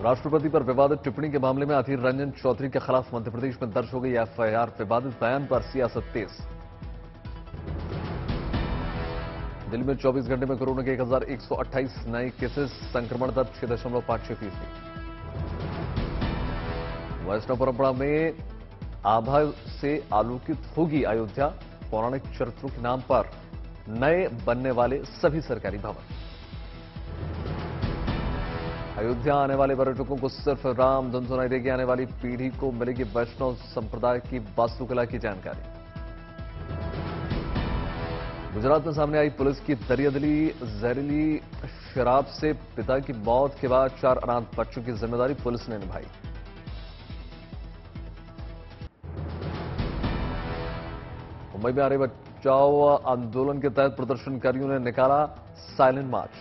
राष्ट्रपति पर विवादित टिप्पणी के मामले में अधीर रंजन चौधरी के खिलाफ मध्य प्रदेश में दर्ज हो गई एफआईआर। विवादित बयान पर सियासत तेज। दिल्ली में 24 घंटे में कोरोना के 1128 नए केसेस, संक्रमण दर 6.56%। वैष्णव परंपरा में आभा से आलोकित होगी अयोध्या। पौराणिक चरित्रों के नाम पर नए बनने वाले सभी सरकारी भवन। अयोध्या आने वाले पर्यटकों को सिर्फ राम धुन सुनाई देगी। आने वाली पीढ़ी को मिलेगी वैष्णव संप्रदाय की वास्तुकला की जानकारी। गुजरात में सामने आई पुलिस की दरियादिली। जहरीली शराब से पिता की मौत के बाद 4 अनाथ बच्चों की जिम्मेदारी पुलिस ने निभाई। मुंबई में नारी बचाओ आंदोलन के तहत प्रदर्शनकारियों ने निकाला साइलेंट मार्च।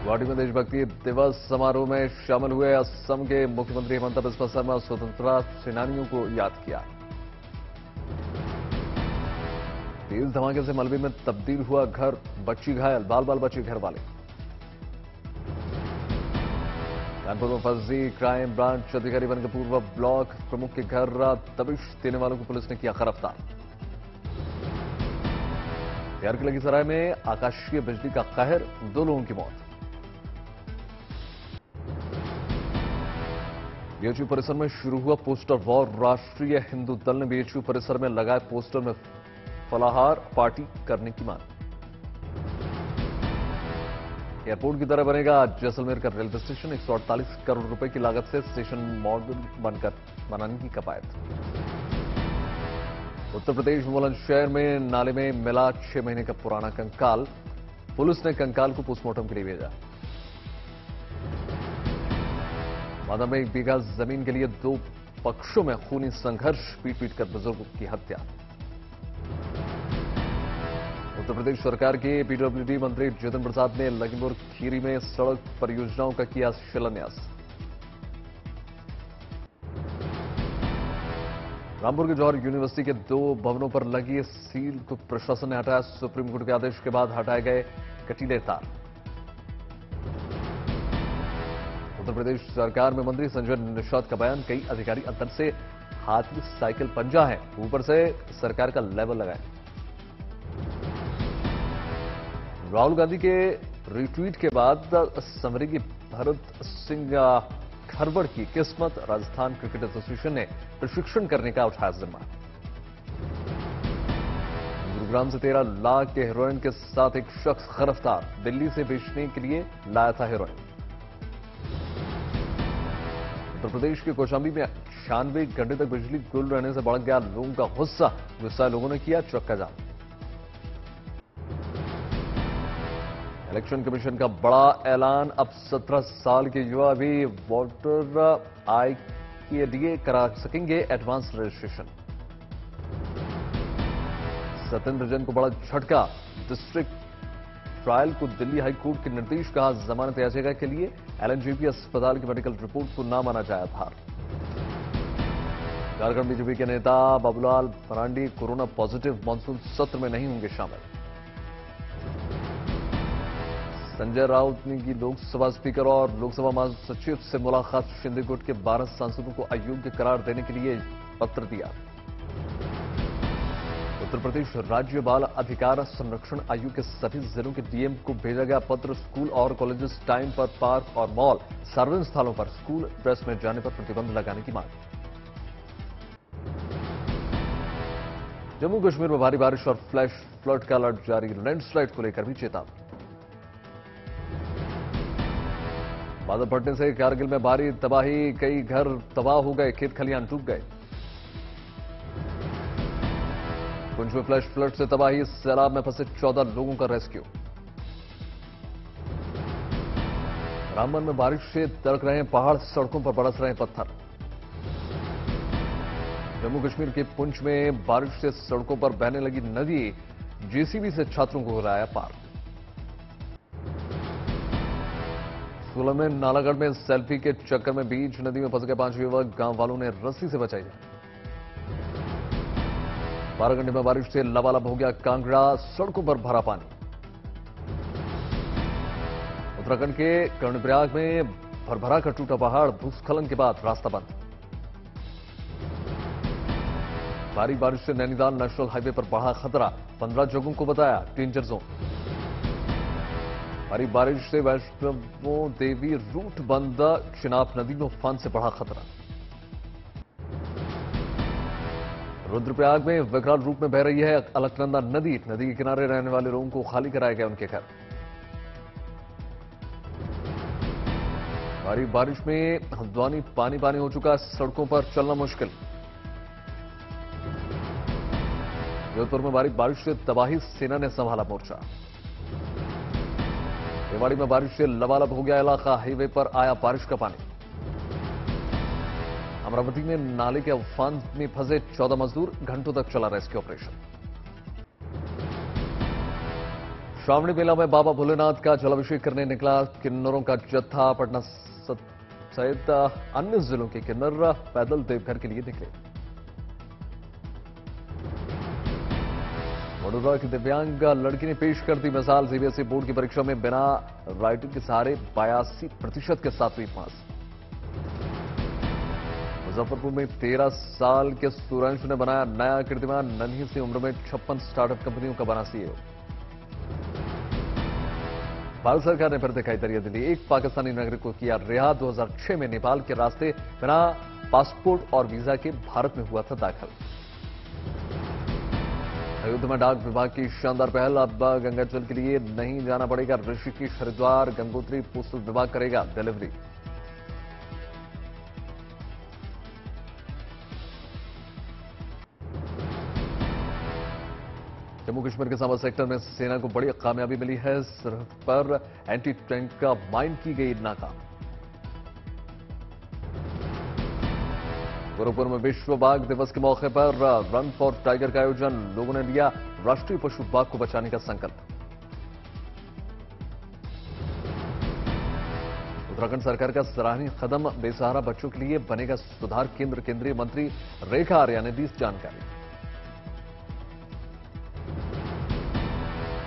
गुवाहाटी में देशभक्ति दिवस समारोह में शामिल हुए असम के मुख्यमंत्री हिमंता बिस्वा शर्मा। स्वतंत्रता सेनानियों को याद किया। तेज धमाके से मलबे में तब्दील हुआ घर, बच्ची घायल, बाल बाल बचे घर वाले। कानपुर में फर्जी क्राइम ब्रांच अधिकारी बनकर पूर्व ब्लॉक प्रमुख के घर दबिश देने वालों को पुलिस ने किया गिरफ्तार। बिहार के लखीसराय में आकाशीय बिजली का कहर, 2 लोगों की मौत। बीएचयू परिसर में शुरू हुआ पोस्टर वॉर। राष्ट्रीय हिंदू दल ने बीएचयू परिसर में लगाए पोस्टर में फलाहार पार्टी करने की मांग। एयरपोर्ट की तरह बनेगा जैसलमेर का रेलवे स्टेशन। 148 करोड़ रुपए की लागत से स्टेशन मॉडल बनकर बनाने की कवायद। उत्तर प्रदेश में बुलंदशहर में नाले में मिला 6 महीने का पुराना कंकाल। पुलिस ने कंकाल को पोस्टमार्टम के लिए भेजा। मादा में 1 बीघा जमीन के लिए 2 पक्षों में खूनी संघर्ष, पीट पीट कर बुजुर्गों की हत्या। उत्तर प्रदेश सरकार के पीडब्ल्यूडी मंत्री जितिन प्रसाद ने लखीमपुर खीरी में सड़क परियोजनाओं का किया शिलान्यास। रामपुर के जौहर यूनिवर्सिटी के 2 भवनों पर लगी सील को प्रशासन ने हटाया। सुप्रीम कोर्ट के आदेश के बाद हटाए गए कटीले तार। उत्तर प्रदेश सरकार में मंत्री संजय निषाद का बयान, कई अधिकारी अंदर से हाथी साइकिल पंजा है, ऊपर से सरकार का लेवल लगाए। राहुल गांधी के रिट्वीट के बाद संवरेगी भरत सिंह खरवड़ की किस्मत। राजस्थान क्रिकेट एसोसिएशन ने प्रशिक्षण करने का उठाया जिम्मा। गुरुग्राम से 13 लाख के हेरोइन के साथ एक शख्स गिरफ्तार। दिल्ली से बेचने के लिए लाया था हेरोइन। उत्तर प्रदेश के कौशाम्बी में 96 घंटे तक बिजली गुल रहने से बढ़ गया लोगों का गुस्सा। गुस्सा लोगों ने किया चक्का जाम। इलेक्शन कमीशन का बड़ा ऐलान, अब 17 साल के युवा भी वोटर आई के लिए करा सकेंगे एडवांस रजिस्ट्रेशन। सत्येंद्र जैन को बड़ा झटका। डिस्ट्रिक्ट ट्रायल को दिल्ली हाईकोर्ट के निर्देश, कहा जमानत याचिका के लिए एलएनजेपी अस्पताल की मेडिकल रिपोर्ट को न माना जाए आधार। झारखंड बीजेपी के नेता Babulal Marandi corona positive, monsoon सत्र में नहीं होंगे शामिल। संजय राउत ने की लोकसभा स्पीकर और लोकसभा महासचिव से मुलाकात। शिंदे गुट के 12 सांसदों को अयोग्य करार देने के लिए पत्र दिया। उत्तर प्रदेश राज्य बाल अधिकार संरक्षण आयोग के सभी जिलों के डीएम को भेजा गया पत्र। स्कूल और कॉलेजेस टाइम पर पार्क और मॉल, सार्वजनिक स्थलों पर स्कूल ड्रेस में जाने पर प्रतिबंध लगाने की मांग। जम्मू कश्मीर में भारी बारिश और फ्लैश फ्लड का अलर्ट जारी। लैंडस्लाइड को लेकर भी चेतावनी। बादल फटने से कारगिल में भारी तबाही, कई घर तबाह हो गए, खेत खलियान डूब गए। पुंछ में फ्लैश फ्लड से तबाही, सैलाब में फंसे 14 लोगों का रेस्क्यू। रामबन में बारिश से दरक रहे पहाड़, सड़कों पर बरस रहे पत्थर। जम्मू कश्मीर के पुंछ में बारिश से सड़कों पर बहने लगी नदी, जेसीबी से छात्रों को कराया पार। सोलन में नालागढ़ में सेल्फी के चक्कर में बीच नदी में फंस गए 5 युवक, गांव वालों ने रस्सी से बचाई। 12 घंटे में बारिश से लबालब हो गया कांगड़ा, सड़कों पर भरा पानी। उत्तराखंड के कर्णप्रयाग में भरभरा कर टूटा पहाड़, भूस्खलन के बाद रास्ता बंद। भारी बारिश से नैनीताल नेशनल हाईवे पर बढ़ा खतरा, 15 जगहों को बताया डेंजर जोन। भारी बारिश से वैष्णो देवी रूट बंद, चिनाब नदी में उफान से बढ़ा खतरा। रुद्रप्रयाग में विकराल रूप में बह रही है अलकनंदा नदी, नदी के किनारे रहने वाले लोगों को खाली कराया गया उनके घर। भारी बारिश में हल्द्वानी पानी पानी हो चुका, सड़कों पर चलना मुश्किल। जोधपुर में भारी बारिश से तबाही, सेना ने संभाला मोर्चा। रेवाड़ी में बारिश से लबालब हो गया इलाका, हाईवे पर आया बारिश का पानी। अमरावती में नाले के उफान में फंसे 14 मजदूर, घंटों तक चला रेस्क्यू ऑपरेशन। श्रावणी मेला में बाबा भोलेनाथ का जलाभिषेक करने निकला किन्नरों का जत्था। पटना सहित अन्य जिलों के किन्नर पैदल देवघर के लिए निकले। वडोदरा की दिव्यांग लड़की ने पेश कर दी मिसाल, सीबीएसई बोर्ड की परीक्षा में बिना राइटिंग के सहारे 82% के साथ हुई पास। मुजफ्फरपुर में 13 साल के सूर्यांशु ने बनाया नया कीर्तिमान, नन्ही सी उम्र में 56 स्टार्टअप कंपनियों का बना सीईओ। भारत सरकार ने फिर दिखाई दरिया दिली, एक पाकिस्तानी नागरिक को किया रिहा। 2006 में नेपाल के रास्ते बिना पासपोर्ट और वीजा के भारत में हुआ था दाखिल। अयोध्या में डाक विभाग की शानदार पहल, अब गंगाजल के लिए नहीं जाना पड़ेगा ऋषिकेश हरिद्वार, गंगोत्री पोस्टल विभाग करेगा डिलीवरी। जम्मू कश्मीर के सांबा सेक्टर में सेना को बड़ी कामयाबी मिली है, सरहद पर एंटी टैंक का माइन की गई नाकाम। गोरखपुर में विश्व बाघ दिवस के मौके पर रन फॉर टाइगर का आयोजन, लोगों ने लिया राष्ट्रीय पशु बाघ को बचाने का संकल्प। उत्तराखंड सरकार का सराहनीय कदम, बेसहारा बच्चों के लिए बनेगा सुधार केंद्र, केंद्रीय मंत्री रेखा आर्या ने दी जानकारी।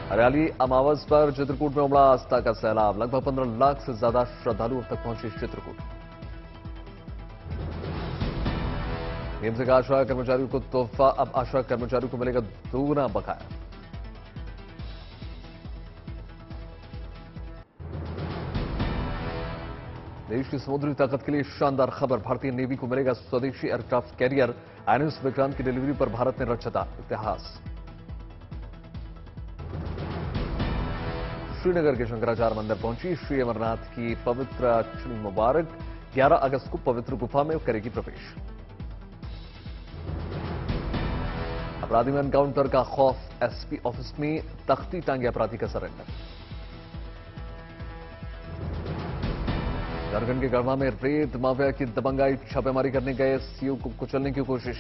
हरियाली अमावस पर चित्रकूट में उमड़ा आस्था का सैलाब, लगभग 15 लाख से ज्यादा श्रद्धालु अब तक पहुंचे चित्रकूट। एम्स का आशा कर्मचारियों को तोहफा, अब आशा कर्मचारियों को मिलेगा दोगुना बकाया। देश की समुद्री ताकत के लिए शानदार खबर, भारतीय नेवी को मिलेगा स्वदेशी एयरक्राफ्ट कैरियर। आईएनएस विक्रांत की डिलीवरी पर भारत ने रचा इतिहास। श्रीनगर के शंकराचार्य मंदिर पहुंची श्री अमरनाथ की पवित्र अक्षणी मुबारक, 11 अगस्त को पवित्र गुफा में करेगी प्रवेश। अपराधी में एनकाउंटर का खौफ, एसपी ऑफिस में तख्ती टांगे अपराधी का सरेंडर। झारखंड के गढ़वा में रेत माफिया की दबंगाई, छापेमारी करने गए सीओ को कुचलने की कोशिश।